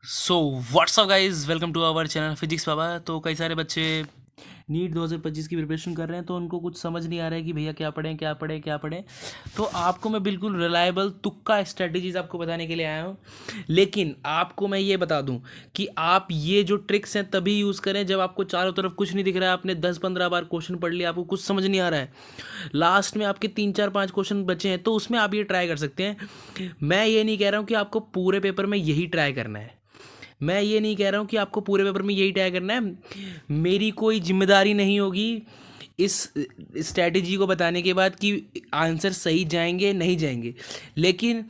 So what's up guys, welcome to our channel physics Baba. तो कई सारे बच्चे नीट 2025 की प्रिपरेशन कर रहे हैं, तो उनको कुछ समझ नहीं आ रहा है कि भैया क्या पढ़ें क्या पढ़ें क्या पढ़ें। तो आपको मैं बिल्कुल रिलायबल तुक्का स्ट्रेटजीज आपको बताने के लिए आया हूँ। लेकिन आपको मैं ये बता दूं कि आप ये जो ट्रिक्स हैं तभी यूज़ करें जब आपको चारों तरफ कुछ नहीं दिख रहा है, आपने 10-15 बार क्वेश्चन पढ़ लिया, आपको कुछ समझ नहीं आ रहा है, लास्ट में आपके 3-4-5 क्वेश्चन बचे हैं, तो उसमें आप ये ट्राई कर सकते हैं। मैं ये नहीं कह रहा हूँ कि आपको पूरे पेपर में यही ट्राई करना है, मैं ये नहीं कह रहा हूँ कि आपको पूरे पेपर में यही ट्राई करना है। मेरी कोई जिम्मेदारी नहीं होगी इस स्ट्रैटेजी को बताने के बाद कि आंसर सही जाएंगे नहीं जाएंगे, लेकिन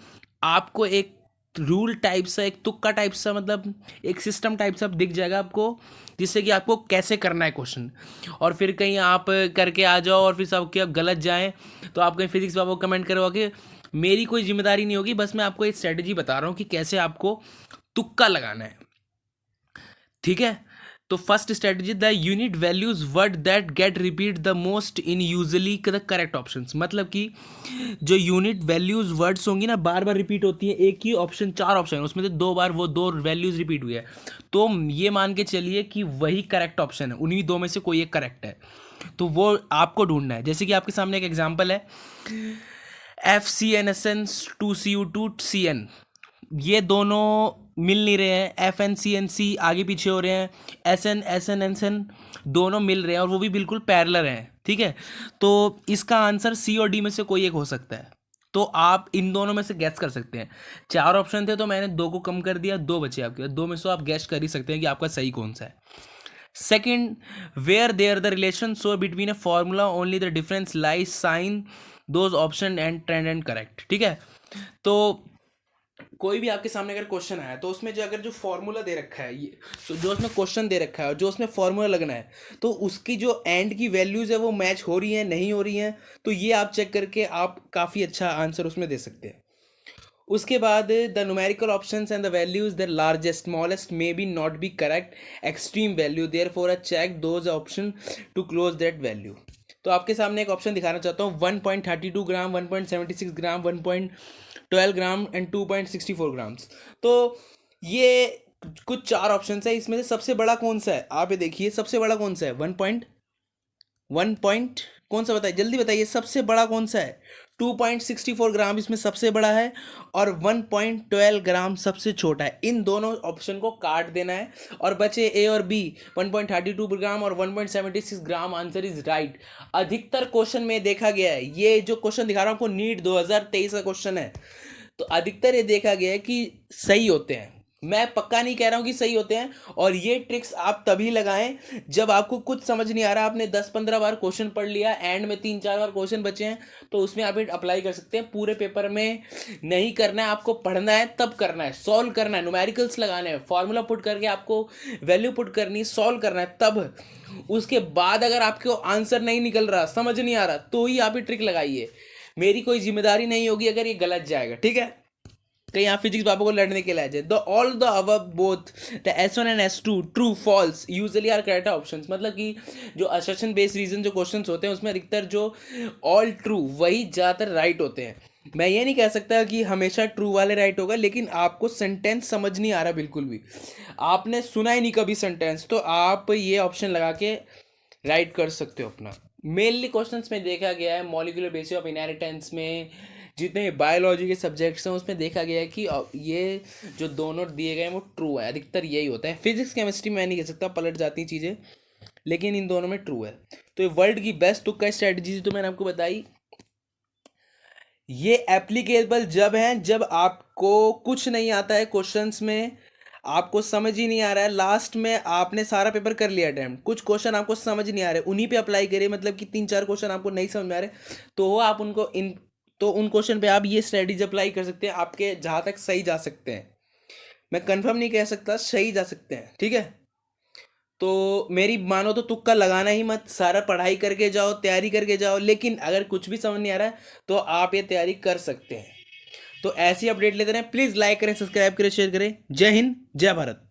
आपको एक रूल टाइप सा, एक तुक्का टाइप सा, मतलब एक सिस्टम टाइप सा दिख जाएगा आपको, जिससे कि आपको कैसे करना है क्वेश्चन। और फिर कहीं आप करके आ जाओ और फिर सब क्या गलत जाए तो आप कहीं फिजिक्स बाबा को कमेंट करवाओगे। मेरी कोई जिम्मेदारी नहीं होगी, बस मैं आपको एक स्ट्रैटेजी बता रहा हूँ कि कैसे आपको तुक्का लगाना है, ठीक है। तो first strategy, the unit values word that get repeat the most in usually the correct options. मतलब कि जो यूनिट वैल्यूज वर्ड्स होंगी ना, बार बार रिपीट होती है, एक ही ऑप्शन, 4 ऑप्शन है उसमें से 2 बार वो 2 वैल्यूज रिपीट हुई है, तो ये मान के चलिए कि वही करेक्ट ऑप्शन है, उन्हीं 2 में से कोई एक करेक्ट है। तो वो आपको ढूंढना है। जैसे कि आपके सामने एक एग्जाम्पल है, FCNSN2Cu2CN, ये दोनों मिल नहीं रहे हैं, FNCNC आगे पीछे हो रहे हैं, SN SN दोनों मिल रहे हैं और वो भी बिल्कुल पैरेलल हैं, ठीक है। तो इसका आंसर C और D में से कोई एक हो सकता है। तो आप इन दोनों में से गैस कर सकते हैं। 4 ऑप्शन थे तो मैंने 2 को कम कर दिया, 2 बचे आपके, 2 में से आप गैस कर ही सकते हैं कि आपका सही कौन सा है। Second, where there the relation so between a formula only the difference lies sign those option and trend and correct, ठीक है। तो कोई भी आपके सामने अगर क्वेश्चन आया तो उसमें जो अगर जो फॉर्मूला दे रखा है, ये तो जो उसमें क्वेश्चन दे रखा है और जो उसमें फॉर्मूला लगना है, तो उसकी जो एंड की वैल्यूज है वो मैच हो रही हैं नहीं हो रही हैं, तो ये आप चेक करके आप काफ़ी अच्छा आंसर उसमें दे सकते हैं। उसके बाद the numerical options and the values the largest smallest may be not be correct extreme value there for a check those option to close that value. तो आपके सामने एक ऑप्शन दिखाना चाहता हूँ, 1.32 ग्राम, 1.76 ग्राम, 1.12 ग्राम एंड 2.64 ग्राम्स। तो ये कुछ 4 ऑप्शन है, इसमें से सबसे बड़ा कौन सा है, आप ये देखिए सबसे बड़ा कौन सा है, 1 पॉइंट कौन सा बताइए, जल्दी बताइए सबसे बड़ा कौन सा है। 2.64 ग्राम इसमें सबसे बड़ा है और 1.12 ग्राम सबसे छोटा है। इन दोनों ऑप्शन को काट देना है और बचे ए और बी, 1.32 ग्राम और 1.76 ग्राम। Answer is right. अधिकतर क्वेश्चन में देखा गया है, ये जो क्वेश्चन दिखा रहा हूँ आपको नीट 2023 का क्वेश्चन है, तो अधिकतर ये देखा गया है कि सही होते हैं। मैं पक्का नहीं कह रहा हूं कि सही होते हैं, और ये ट्रिक्स आप तभी लगाएं जब आपको कुछ समझ नहीं आ रहा, आपने 10-15 बार क्वेश्चन पढ़ लिया, एंड में 3-4 बार क्वेश्चन बचे हैं, तो उसमें आप अप्लाई कर सकते हैं। पूरे पेपर में नहीं करना है, आपको पढ़ना है तब करना है, सॉल्व करना है, न्यूमेरिकल्स लगाने हैं, फॉर्मूला पुट करके आपको वैल्यू पुट करनी है, सॉल्व करना है तब। उसके बाद अगर आपको आंसर नहीं निकल रहा, समझ नहीं आ रहा, तो ही आप ये ट्रिक लगाइए। मेरी कोई जिम्मेदारी नहीं होगी अगर ये गलत जाएगा, ठीक है। कहीं आप फिजिक्स बाबा को लड़ने के लिए आ जाए। The all the above both the S1 and S2 true false usually are correct options. मतलब कि जो असर्शन बेस्ड रीजन जो क्वेश्चंस होते हैं उसमें अधिकतर जो ऑल ट्रू वही ज़्यादातर राइट होते हैं। मैं ये नहीं कह सकता कि हमेशा ट्रू वाले राइट होगा, लेकिन आपको सेंटेंस समझ नहीं आ रहा बिल्कुल भी, आपने सुना ही नहीं कभी सेंटेंस, तो आप ये ऑप्शन लगा के राइट कर सकते हो अपना। मेनली क्वेश्चंस में देखा गया है मॉलिक्यूलर बेसिस ऑफ इनहेरिटेंस में, जितने बायोलॉजी के सब्जेक्ट्स हैं उसमें देखा गया है कि ये जो दोनों दिए गए हैं वो ट्रू है, अधिकतर यही होता है। फिजिक्स केमिस्ट्री में नहीं कह सकता, पलट जाती हैं चीज़ें, लेकिन इन दोनों में ट्रू है। तो ये वर्ल्ड की बेस्ट तुक्का स्ट्रेटजी तो मैंने आपको बताई। ये एप्लीकेबल जब है जब आपको कुछ नहीं आता है क्वेश्चंस में, आपको समझ ही नहीं आ रहा है, लास्ट में आपने सारा पेपर कर लिया अटेम्प्ट, कुछ क्वेश्चन आपको समझ नहीं आ रहे, उन्हीं पे अप्लाई करिए। मतलब कि 3-4 क्वेश्चन आपको नहीं समझ में आ रहे, तो आप उनको इन तो उन क्वेश्चन पे आप ये स्ट्रेटजी अप्लाई कर सकते हैं, आपके जहाँ तक सही जा सकते हैं। मैं कंफर्म नहीं कह सकता, सही जा सकते हैं, ठीक है। तो मेरी मानो तो तुक्का लगाना ही मत, सारा पढ़ाई करके जाओ, तैयारी करके जाओ, लेकिन अगर कुछ भी समझ नहीं आ रहा है तो आप ये तैयारी कर सकते हैं। तो ऐसी अपडेट लेते रहें, प्लीज़ लाइक करें, सब्सक्राइब करें, शेयर करें। जय हिंद, जय भारत।